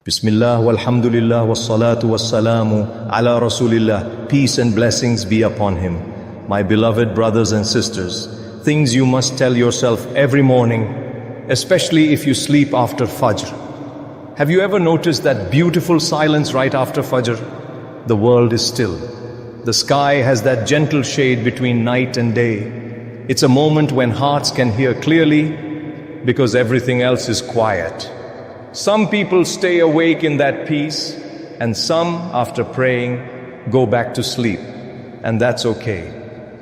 Bismillah, walhamdulillah, wassalatu wassalamu ala rasulillah. Peace and blessings be upon him. My beloved brothers and sisters, things you must tell yourself every morning, especially if you sleep after Fajr. Have you ever noticed that beautiful silence right after Fajr? The world is still. The sky has that gentle shade between night and day. It's a moment when hearts can hear clearly because everything else is quiet. Some people stay awake in that peace, and some, after praying, go back to sleep. And that's okay.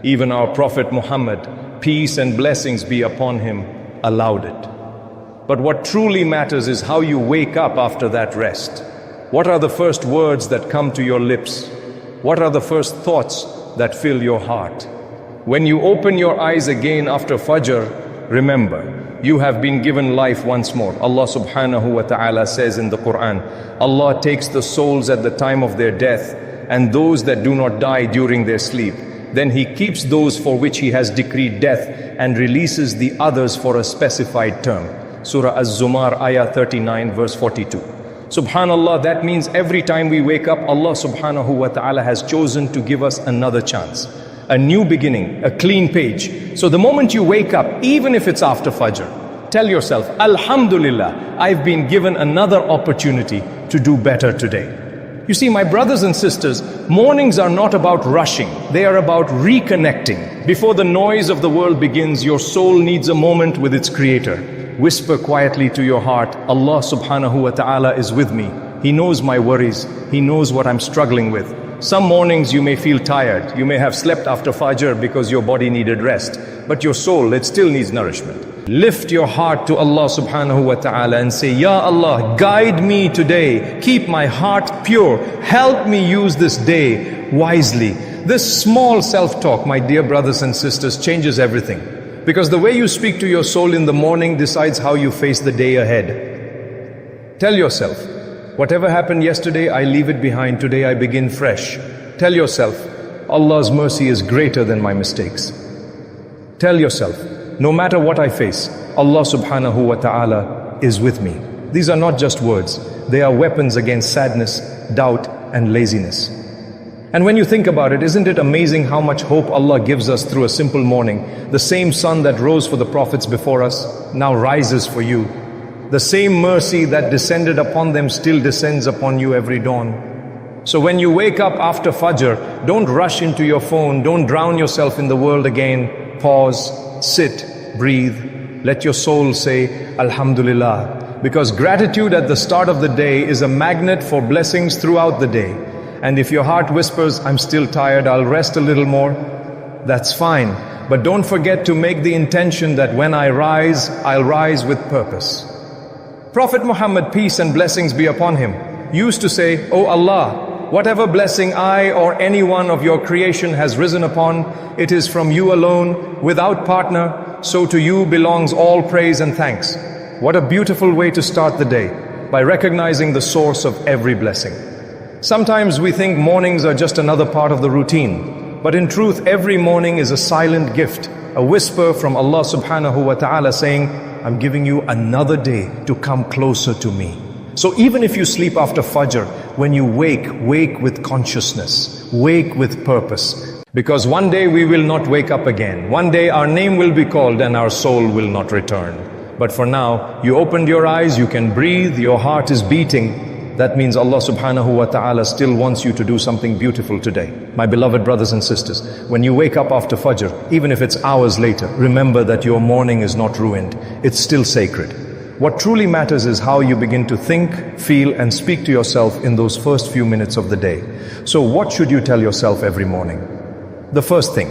Even our Prophet Muhammad, peace and blessings be upon him, allowed it. But what truly matters is how you wake up after that rest. What are the first words that come to your lips? What are the first thoughts that fill your heart? When you open your eyes again after Fajr, remember, you have been given life once more. Allah subhanahu wa ta'ala says in the Quran, Allah takes the souls at the time of their death and those that do not die during their sleep. Then He keeps those for which He has decreed death and releases the others for a specified term. Surah Az-Zumar, ayah 39, verse 42. Subhanallah, that means every time we wake up, Allah subhanahu wa ta'ala has chosen to give us another chance. A new beginning, a clean page. So the moment you wake up, even if it's after Fajr, tell yourself, Alhamdulillah, I've been given another opportunity to do better today. You see, my brothers and sisters, mornings are not about rushing. They are about reconnecting. Before the noise of the world begins, your soul needs a moment with its Creator. Whisper quietly to your heart, Allah subhanahu wa ta'ala is with me. He knows my worries. He knows what I'm struggling with. Some mornings you may feel tired. You may have slept after Fajr because your body needed rest. But your soul, it still needs nourishment. Lift your heart to Allah subhanahu wa ta'ala and say, Ya Allah, guide me today. Keep my heart pure. Help me use this day wisely. This small self-talk, my dear brothers and sisters, changes everything. Because the way you speak to your soul in the morning decides how you face the day ahead. Tell yourself, whatever happened yesterday, I leave it behind. Today I begin fresh. Tell yourself, Allah's mercy is greater than my mistakes. Tell yourself, no matter what I face, Allah subhanahu wa ta'ala is with me. These are not just words. They are weapons against sadness, doubt, and laziness. And when you think about it, isn't it amazing how much hope Allah gives us through a simple morning? The same sun that rose for the prophets before us now rises for you. The same mercy that descended upon them still descends upon you every dawn. So when you wake up after Fajr, don't rush into your phone, don't drown yourself in the world again. Pause, sit, breathe. Let your soul say, Alhamdulillah. Because gratitude at the start of the day is a magnet for blessings throughout the day. And if your heart whispers, I'm still tired, I'll rest a little more, that's fine. But don't forget to make the intention that when I rise, I'll rise with purpose. Prophet Muhammad, peace and blessings be upon him, used to say, O Allah, whatever blessing I or any one of your creation has risen upon, it is from you alone, without partner, so to you belongs all praise and thanks. What a beautiful way to start the day, by recognizing the source of every blessing. Sometimes we think mornings are just another part of the routine, but in truth, every morning is a silent gift, a whisper from Allah subhanahu wa ta'ala saying, I'm giving you another day to come closer to me. So even if you sleep after Fajr, when you wake with consciousness, wake with purpose. Because one day we will not wake up again. One day our name will be called and our soul will not return. But for now, you opened your eyes, you can breathe, your heart is beating. That means Allah subhanahu wa ta'ala still wants you to do something beautiful today. My beloved brothers and sisters, when you wake up after Fajr, even if it's hours later, remember that your morning is not ruined. It's still sacred. What truly matters is how you begin to think, feel, and speak to yourself in those first few minutes of the day. So what should you tell yourself every morning? The first thing,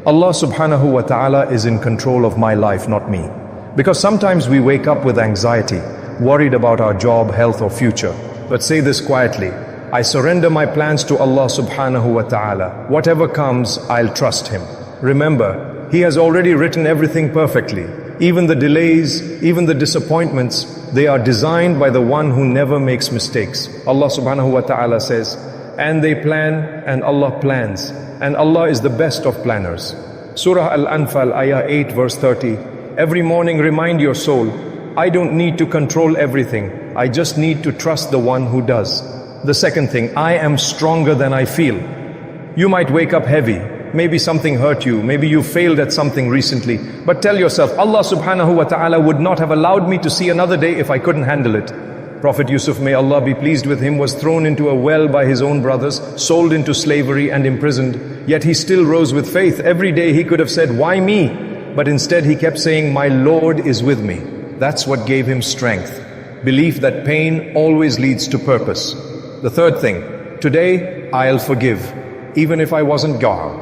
Allah subhanahu wa ta'ala is in control of my life, not me. Because sometimes we wake up with anxiety, worried about our job, health, or future. But say this quietly, I surrender my plans to Allah subhanahu wa ta'ala. Whatever comes, I'll trust Him. Remember, He has already written everything perfectly. Even the delays, even the disappointments, they are designed by the one who never makes mistakes. Allah subhanahu wa ta'ala says, and they plan and Allah plans. And Allah is the best of planners. Surah Al-Anfal, ayah 8, verse 30. Every morning remind your soul, I don't need to control everything. I just need to trust the one who does. The second thing, I am stronger than I feel. You might wake up heavy. Maybe something hurt you. Maybe you failed at something recently. But tell yourself, Allah subhanahu wa ta'ala would not have allowed me to see another day if I couldn't handle it. Prophet Yusuf, may Allah be pleased with him, was thrown into a well by his own brothers, sold into slavery and imprisoned. Yet he still rose with faith. Every day he could have said, why me? But instead he kept saying, my Lord is with me. That's what gave him strength. Belief that pain always leads to purpose. The third thing, today I'll forgive, even if I wasn't God.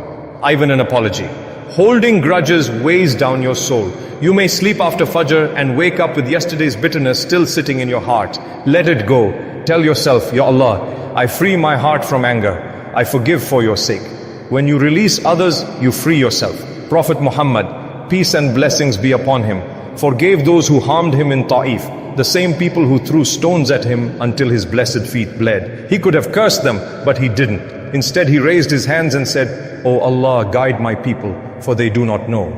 Even an apology. Holding grudges weighs down your soul. You may sleep after Fajr and wake up with yesterday's bitterness still sitting in your heart. Let it go. Tell yourself, Ya Allah, I free my heart from anger. I forgive for your sake. When you release others, you free yourself. Prophet Muhammad, peace and blessings be upon him, forgave those who harmed him in Ta'if, the same people who threw stones at him until his blessed feet bled. He could have cursed them, but he didn't. Instead, he raised his hands and said, O Allah, guide my people, for they do not know.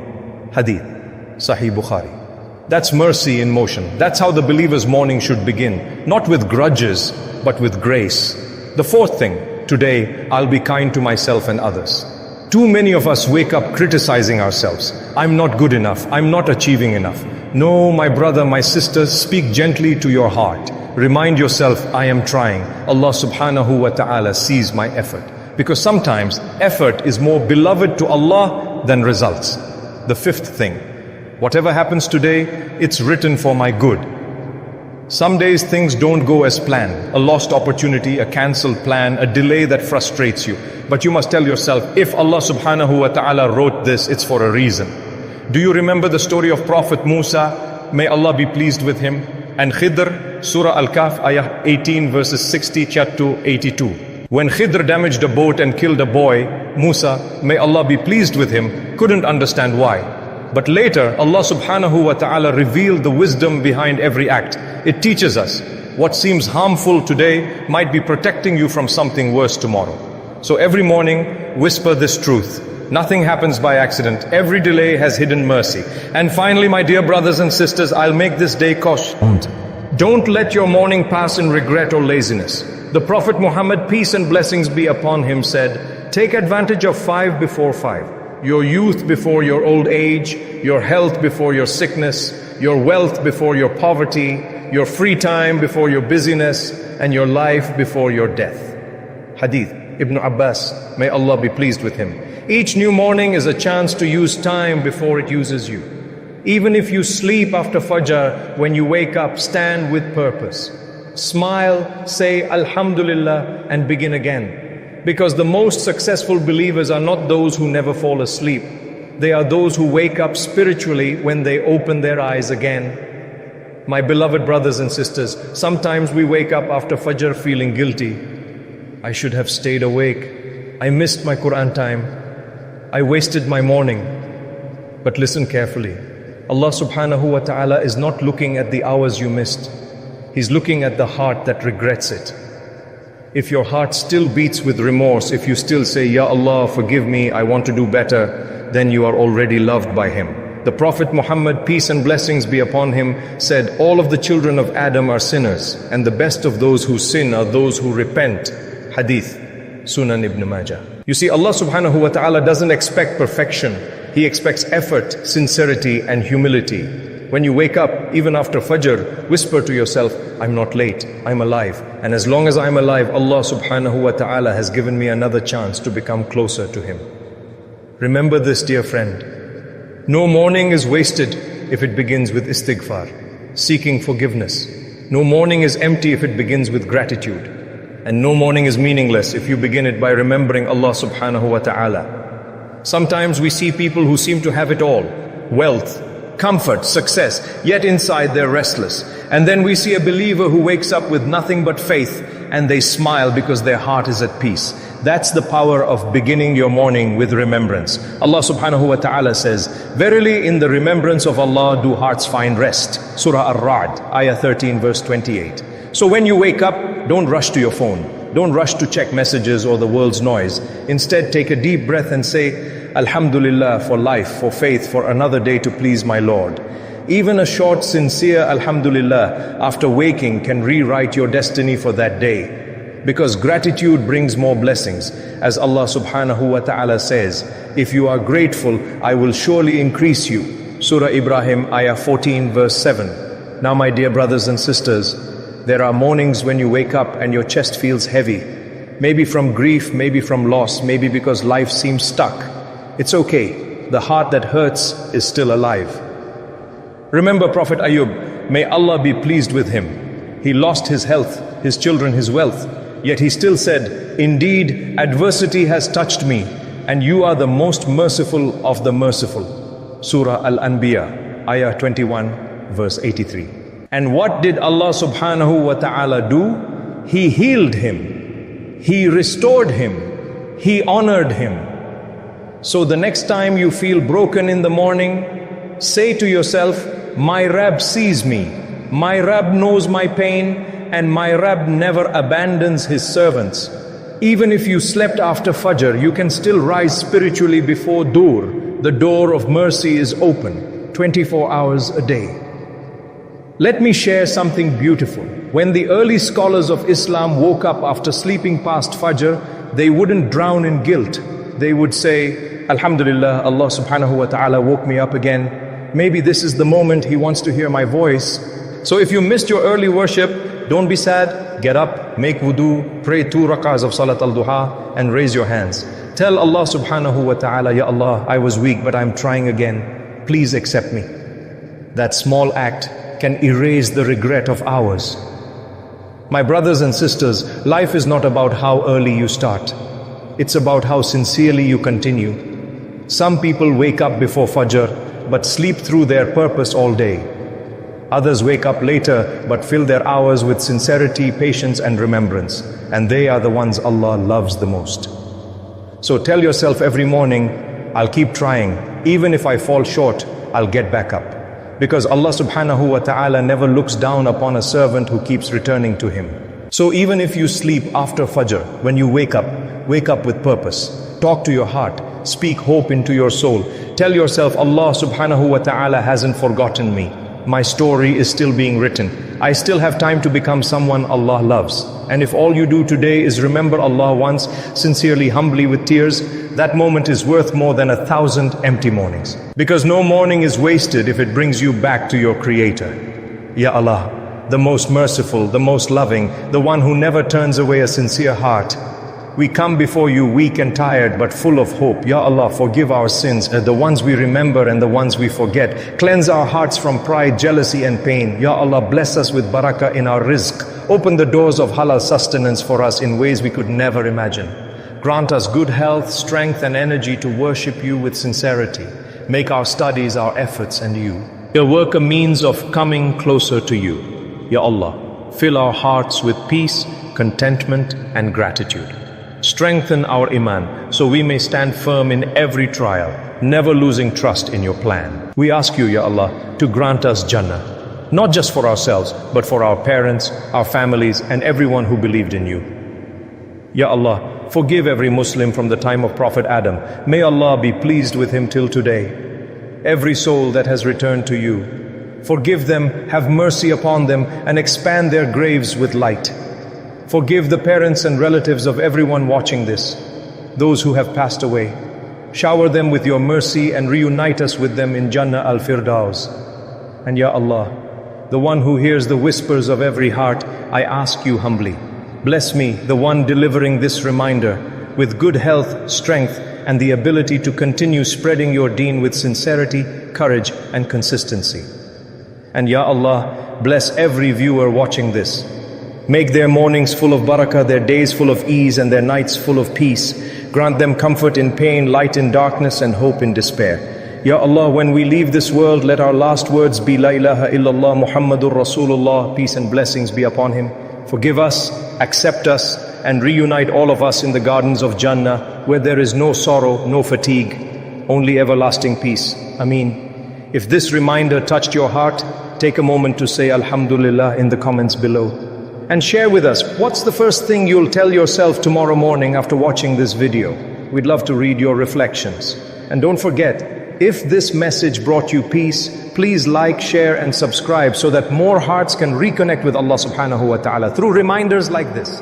Hadith, Sahih Bukhari. That's mercy in motion. That's how the believer's morning should begin. Not with grudges, but with grace. The fourth thing, today, I'll be kind to myself and others. Too many of us wake up criticizing ourselves. I'm not good enough. I'm not achieving enough. No, my brother, my sister, speak gently to your heart. Remind yourself, I am trying. Allah subhanahu wa ta'ala sees my effort. Because sometimes effort is more beloved to Allah than results. The fifth thing, whatever happens today, it's written for my good. Some days things don't go as planned. A lost opportunity, a cancelled plan, a delay that frustrates you. But you must tell yourself, if Allah subhanahu wa ta'ala wrote this, it's for a reason. Do you remember the story of Prophet Musa? May Allah be pleased with him. And Khidr, Surah Al-Kahf, ayah 18, verses 60 to 82. When Khidr damaged a boat and killed a boy, Musa, may Allah be pleased with him, couldn't understand why. But later, Allah subhanahu wa ta'ala revealed the wisdom behind every act. It teaches us, what seems harmful today might be protecting you from something worse tomorrow. So every morning, whisper this truth. Nothing happens by accident. Every delay has hidden mercy. And finally, my dear brothers and sisters, I'll make this day Don't let your morning pass in regret or laziness. The Prophet Muhammad, peace and blessings be upon him, said, take advantage of 5 before 5. Your youth before your old age, your health before your sickness, your wealth before your poverty, your free time before your busyness, and your life before your death. Hadith, Ibn Abbas, may Allah be pleased with him. Each new morning is a chance to use time before it uses you. Even if you sleep after Fajr, when you wake up, stand with purpose. Smile, say Alhamdulillah, and begin again. Because the most successful believers are not those who never fall asleep. They are those who wake up spiritually when they open their eyes again. My beloved brothers and sisters, sometimes we wake up after Fajr feeling guilty. I should have stayed awake. I missed my Quran time. I wasted my morning. But listen carefully. Allah subhanahu wa ta'ala is not looking at the hours you missed. He's looking at the heart that regrets it. If your heart still beats with remorse, if you still say, Ya Allah, forgive me, I want to do better, then you are already loved by Him. The Prophet Muhammad, peace and blessings be upon him, said, all of the children of Adam are sinners, and the best of those who sin are those who repent. Hadith, Sunan Ibn Majah. You see, Allah subhanahu wa ta'ala doesn't expect perfection. He expects effort, sincerity, and humility. When you wake up, even after Fajr, whisper to yourself, I'm not late, I'm alive. And as long as I'm alive, Allah subhanahu wa ta'ala has given me another chance to become closer to Him. Remember this, dear friend. No morning is wasted if it begins with istighfar, seeking forgiveness. No morning is empty if it begins with gratitude. And no morning is meaningless if you begin it by remembering Allah subhanahu wa ta'ala. Sometimes we see people who seem to have it all, wealth, comfort, success, yet inside they're restless. And then we see a believer who wakes up with nothing but faith, and they smile because their heart is at peace. That's the power of beginning your morning with remembrance. Allah subhanahu wa ta'ala says, verily in the remembrance of Allah do hearts find rest. Surah Ar-Ra'd, ayah 13, verse 28. So when you wake up, don't rush to your phone. Don't rush to check messages or the world's noise. Instead, take a deep breath and say, Alhamdulillah for life, for faith, for another day to please my Lord. Even a short, sincere Alhamdulillah after waking can rewrite your destiny for that day. Because gratitude brings more blessings. As Allah subhanahu wa ta'ala says, if you are grateful, I will surely increase you. Surah Ibrahim, ayah 14, verse 7. Now my dear brothers and sisters, there are mornings when you wake up and your chest feels heavy. Maybe from grief, maybe from loss, maybe because life seems stuck. It's okay. The heart that hurts is still alive. Remember Prophet Ayub, may Allah be pleased with him. He lost his health, his children, his wealth. Yet he still said, indeed, adversity has touched me, and you are the most merciful of the merciful. Surah Al-Anbiya, ayah 21, verse 83. And what did Allah subhanahu wa ta'ala do? He healed him. He restored him. He honored him. So the next time you feel broken in the morning, say to yourself, my Rabb sees me. My Rabb knows my pain, and my Rabb never abandons his servants. Even if you slept after Fajr, you can still rise spiritually before Dur. The door of mercy is open, 24 hours a day. Let me share something beautiful. When the early scholars of Islam woke up after sleeping past Fajr, they wouldn't drown in guilt. They would say, Alhamdulillah, Allah subhanahu wa ta'ala woke me up again. Maybe this is the moment He wants to hear my voice. So if you missed your early worship, don't be sad. Get up, make wudu, pray 2 rak'ahs of Salat al-Duha and raise your hands. Tell Allah subhanahu wa ta'ala, Ya Allah, I was weak but I'm trying again. Please accept me. That small act can erase the regret of hours. My brothers and sisters, life is not about how early you start. It's about how sincerely you continue. Some people wake up before Fajr but sleep through their purpose all day. Others wake up later but fill their hours with sincerity, patience and remembrance. And they are the ones Allah loves the most. So tell yourself every morning, I'll keep trying. Even if I fall short, I'll get back up. Because Allah subhanahu wa ta'ala never looks down upon a servant who keeps returning to Him. So even if you sleep after Fajr, when you wake up with purpose. Talk to your heart. Speak hope into your soul. Tell yourself, Allah subhanahu wa ta'ala hasn't forgotten me. My story is still being written. I still have time to become someone Allah loves. And if all you do today is remember Allah once, sincerely, humbly with tears, that moment is worth more than 1,000 empty mornings. Because no morning is wasted if it brings you back to your Creator. Ya Allah, the most merciful, the most loving, the one who never turns away a sincere heart. We come before you weak and tired but full of hope. Ya Allah, forgive our sins, the ones we remember and the ones we forget. Cleanse our hearts from pride, jealousy and pain. Ya Allah, bless us with barakah in our rizq. Open the doors of halal sustenance for us in ways we could never imagine. Grant us good health, strength and energy to worship you with sincerity. Make our studies, our efforts and you. Your work a means of coming closer to you. Ya Allah, fill our hearts with peace, contentment and gratitude. Strengthen our iman so we may stand firm in every trial, never losing trust in your plan. We ask you, Ya Allah, to grant us Jannah, not just for ourselves, but for our parents, our families, and everyone who believed in you. Ya Allah, forgive every Muslim from the time of Prophet Adam. May Allah be pleased with him till today. Every soul that has returned to you, forgive them, have mercy upon them, and expand their graves with light. Forgive the parents and relatives of everyone watching this, those who have passed away. Shower them with your mercy and reunite us with them in Jannah al-Firdaus. And Ya Allah, the one who hears the whispers of every heart, I ask you humbly, bless me, the one delivering this reminder, with good health, strength, and the ability to continue spreading your deen with sincerity, courage, and consistency. And Ya Allah, bless every viewer watching this. Make their mornings full of barakah, their days full of ease, and their nights full of peace. Grant them comfort in pain, light in darkness, and hope in despair. Ya Allah, when we leave this world, let our last words be La ilaha illallah Muhammadur Rasulullah, peace and blessings be upon him. Forgive us, accept us, and reunite all of us in the gardens of Jannah, where there is no sorrow, no fatigue, only everlasting peace. Ameen. If this reminder touched your heart, take a moment to say Alhamdulillah in the comments below. And share with us, what's the first thing you'll tell yourself tomorrow morning after watching this video? We'd love to read your reflections. And don't forget, If this message brought you peace, please like, share and subscribe so that more hearts can reconnect with Allah subhanahu wa ta'ala through reminders like this.